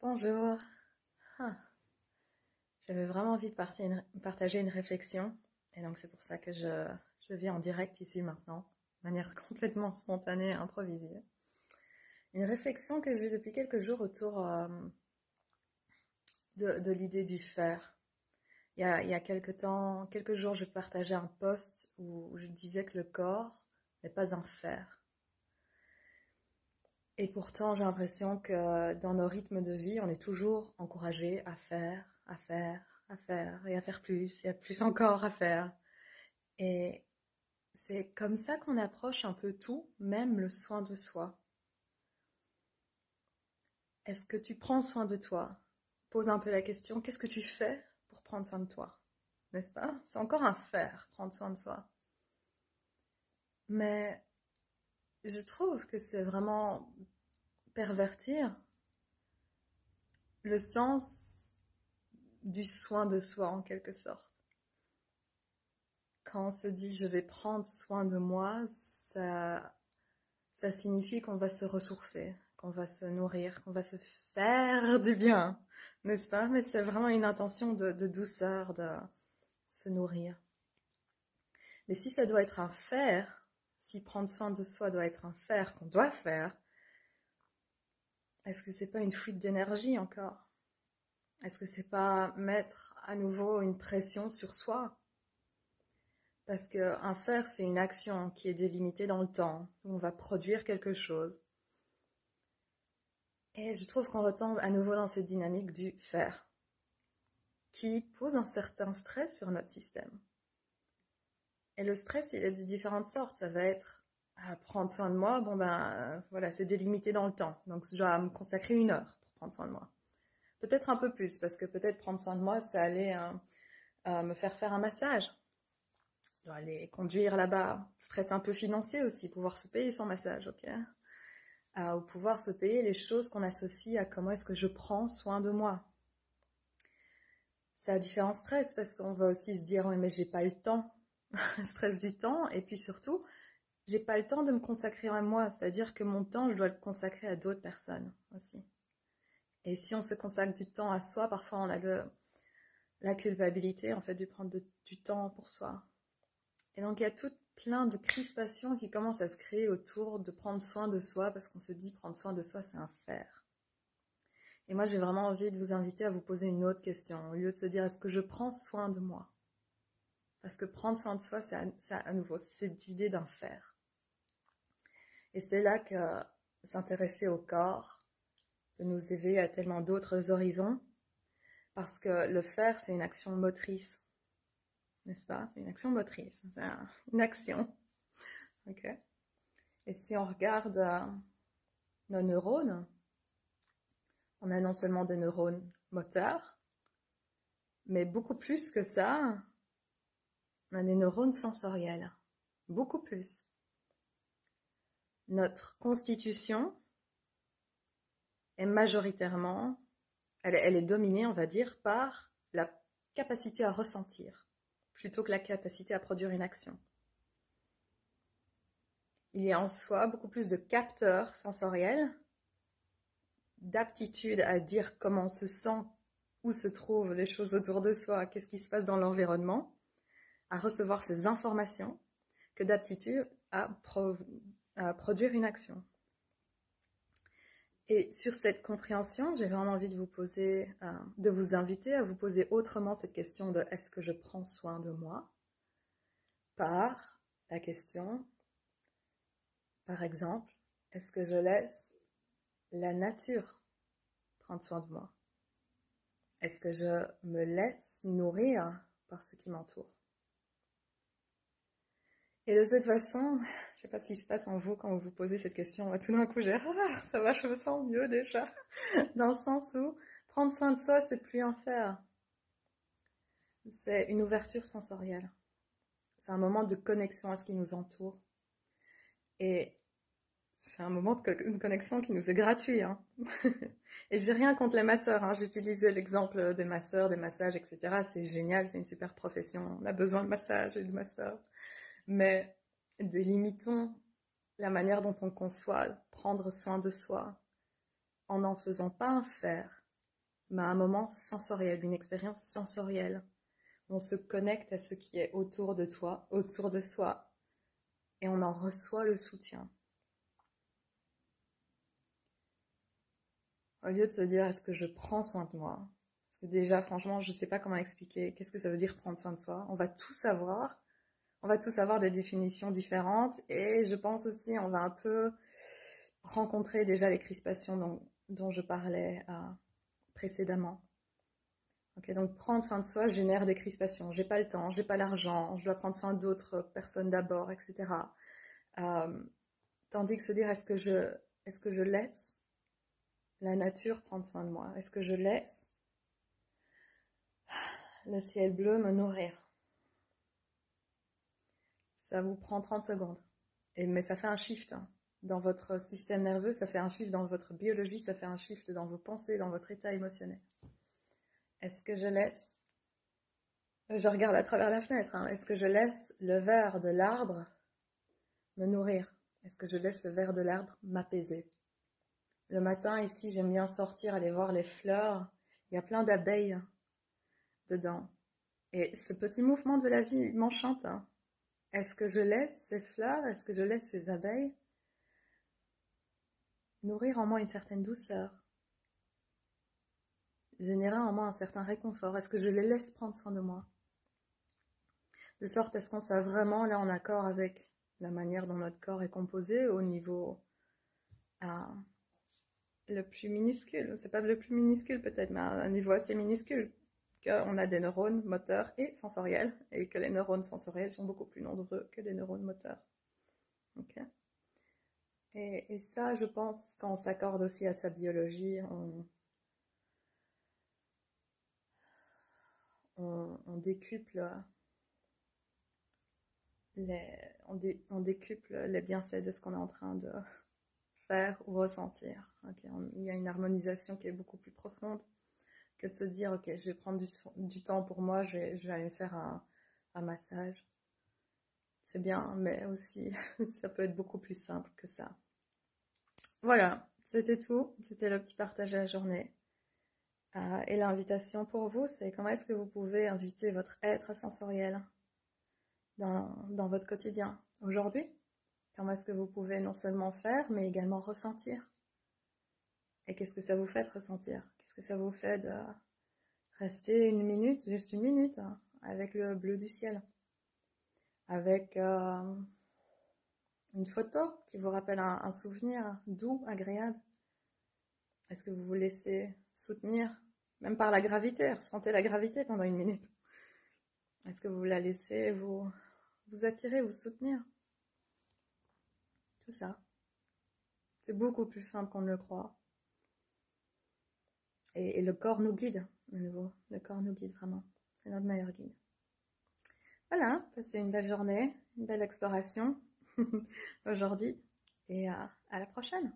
Bonjour. Ah, J'avais vraiment envie de partager une réflexion, et donc c'est pour ça que je viens en direct ici maintenant, de manière complètement spontanée et improvisée. Une réflexion que j'ai depuis quelques jours autour de l'idée du faire. Il y a quelques jours, je partageais un post où je disais que le corps n'est pas un faire. Et pourtant, j'ai l'impression que dans nos rythmes de vie, on est toujours encouragé à faire, à faire, à faire, et à faire plus, et à plus encore à faire. Et c'est comme ça qu'on approche un peu tout, même le soin de soi. Est-ce que tu prends soin de toi? Pose un peu la question, qu'est-ce que tu fais pour prendre soin de toi? N'est-ce pas? C'est encore un faire, prendre soin de soi. Mais je trouve que c'est vraiment pervertir le sens du soin de soi en quelque sorte. Quand on se dit je vais prendre soin de moi, ça signifie qu'on va se ressourcer, qu'on va se nourrir, qu'on va se faire du bien, n'est-ce pas? Mais c'est vraiment une intention de douceur, de se nourrir. Mais si ça doit être un faire, si prendre soin de soi doit être un faire qu'on doit faire, est-ce que c'est pas une fuite d'énergie encore? Est-ce que c'est pas mettre à nouveau une pression sur soi? Parce qu'un faire, c'est une action qui est délimitée dans le temps, où on va produire quelque chose. Et je trouve qu'on retombe à nouveau dans cette dynamique du faire, qui pose un certain stress sur notre système. Et le stress, il est de différentes sortes. Ça va être prendre soin de moi, voilà, c'est délimité dans le temps. Donc je dois me consacrer 1 heure pour prendre soin de moi. Peut-être un peu plus, parce que peut-être prendre soin de moi, c'est aller me faire un massage. Je dois aller conduire là-bas. Stress un peu financier aussi, pouvoir se payer son massage, ok? Ou pouvoir se payer les choses qu'on associe à comment est-ce que je prends soin de moi. Ça a différents stress parce qu'on va aussi se dire oui, mais j'ai pas le temps, stress du temps, et puis surtout j'ai pas le temps de me consacrer à moi, c'est-à-dire que mon temps je dois le consacrer à d'autres personnes aussi. Et si on se consacre du temps à soi, parfois on a la culpabilité en fait de prendre du temps pour soi. Et donc il y a tout plein de crispations qui commencent à se créer autour de prendre soin de soi parce qu'on se dit prendre soin de soi c'est un faire. Et moi j'ai vraiment envie de vous inviter à vous poser une autre question au lieu de se dire est-ce que je prends soin de moi? Parce que prendre soin de soi, c'est à nouveau cette idée d'un faire. Et c'est là que s'intéresser au corps peut nous éveiller à tellement d'autres horizons, parce que le faire, c'est une action motrice, n'est-ce pas? C'est une action motrice, c'est une action. Ok. Et si on regarde nos neurones, on a non seulement des neurones moteurs, mais beaucoup plus que ça, on a des neurones sensoriels. Beaucoup plus. Notre constitution est majoritairement, elle est dominée, on va dire, par la capacité à ressentir, plutôt que la capacité à produire une action. Il y a en soi beaucoup plus de capteurs sensoriels, d'aptitude à dire comment on se sent, où se trouvent les choses autour de soi, qu'est-ce qui se passe dans l'environnement, à recevoir ces informations, que d'aptitude à produire une action. Et sur cette compréhension, j'ai vraiment envie de de vous inviter à vous poser autrement cette question de est-ce que je prends soin de moi? Par la question, par exemple, est-ce que je laisse la nature prendre soin de moi? Est-ce que je me laisse nourrir par ce qui m'entoure? Et de cette façon, je ne sais pas ce qui se passe en vous quand vous vous posez cette question. Tout d'un coup, ça va, je me sens mieux déjà. Dans le sens où prendre soin de soi, c'est plus un faire. C'est une ouverture sensorielle. C'est un moment de connexion à ce qui nous entoure. Et c'est un moment de connexion qui nous est gratuit. Hein. Et j'ai rien contre les masseurs. Hein. J'utilisais l'exemple des masseurs, des massages, etc. C'est génial, c'est une super profession. On a besoin de massage et de masseurs. Mais délimitons la manière dont on conçoit prendre soin de soi en n'en faisant pas un faire, mais à un moment sensoriel, une expérience sensorielle. On se connecte à ce qui est autour de toi, autour de soi, et on en reçoit le soutien. Au lieu de se dire, est-ce que je prends soin de moi? Parce que déjà, franchement, je ne sais pas comment expliquer. Qu'est-ce que ça veut dire prendre soin de soi? On va tout savoir. On va tous avoir des définitions différentes. Et je pense aussi, on va un peu rencontrer déjà les crispations dont je parlais précédemment. Okay, donc prendre soin de soi génère des crispations. J'ai pas le temps, j'ai pas l'argent, je dois prendre soin d'autres personnes d'abord, etc. Tandis que se dire, est-ce que je laisse la nature prendre soin de moi? Est-ce que je laisse le ciel bleu me nourrir? Ça vous prend 30 secondes. Mais ça fait un shift, hein. Dans votre système nerveux, ça fait un shift dans votre biologie, ça fait un shift dans vos pensées, dans votre état émotionnel. Est-ce que je laisse... Je regarde à travers la fenêtre, hein. Est-ce que je laisse le verre de l'arbre me nourrir? Est-ce que je laisse le verre de l'arbre m'apaiser? Le matin, ici, j'aime bien sortir, aller voir les fleurs. Il y a plein d'abeilles dedans. Et ce petit mouvement de la vie m'enchante, hein. Est-ce que je laisse ces fleurs, est-ce que je laisse ces abeilles nourrir en moi une certaine douceur, générer en moi un certain réconfort? Est-ce que je les laisse prendre soin de moi? De sorte à ce qu'on soit vraiment là en accord avec la manière dont notre corps est composé au niveau le plus minuscule. C'est pas le plus minuscule peut-être, mais à un niveau assez minuscule. Qu'on a des neurones moteurs et sensoriels, et que les neurones sensoriels sont beaucoup plus nombreux que les neurones moteurs. Okay. Et ça, je pense, quand on s'accorde aussi à sa biologie, on décuple on décuple les bienfaits de ce qu'on est en train de faire ou ressentir. Okay. Il y a une harmonisation qui est beaucoup plus profonde que de se dire, ok, je vais prendre du temps pour moi, je vais aller me faire un massage. C'est bien, mais aussi, ça peut être beaucoup plus simple que ça. Voilà, c'était tout. C'était le petit partage de la journée. Et l'invitation pour vous, c'est comment est-ce que vous pouvez inviter votre être sensoriel dans votre quotidien aujourd'hui? Comment est-ce que vous pouvez non seulement faire, mais également ressentir? Et qu'est-ce que ça vous fait de ressentir? Qu'est-ce que ça vous fait de rester une minute, juste une minute, hein, avec le bleu du ciel? Avec une photo qui vous rappelle un souvenir doux, agréable? Est-ce que vous vous laissez soutenir, même par la gravité? Ressentez la gravité pendant une minute. Est-ce que vous la laissez vous attirer, vous soutenir? Tout ça. C'est beaucoup plus simple qu'on ne le croit. Et le corps nous guide, de nouveau. Le corps nous guide vraiment. C'est notre meilleur guide. Voilà, passez une belle journée, une belle exploration aujourd'hui. Et à la prochaine.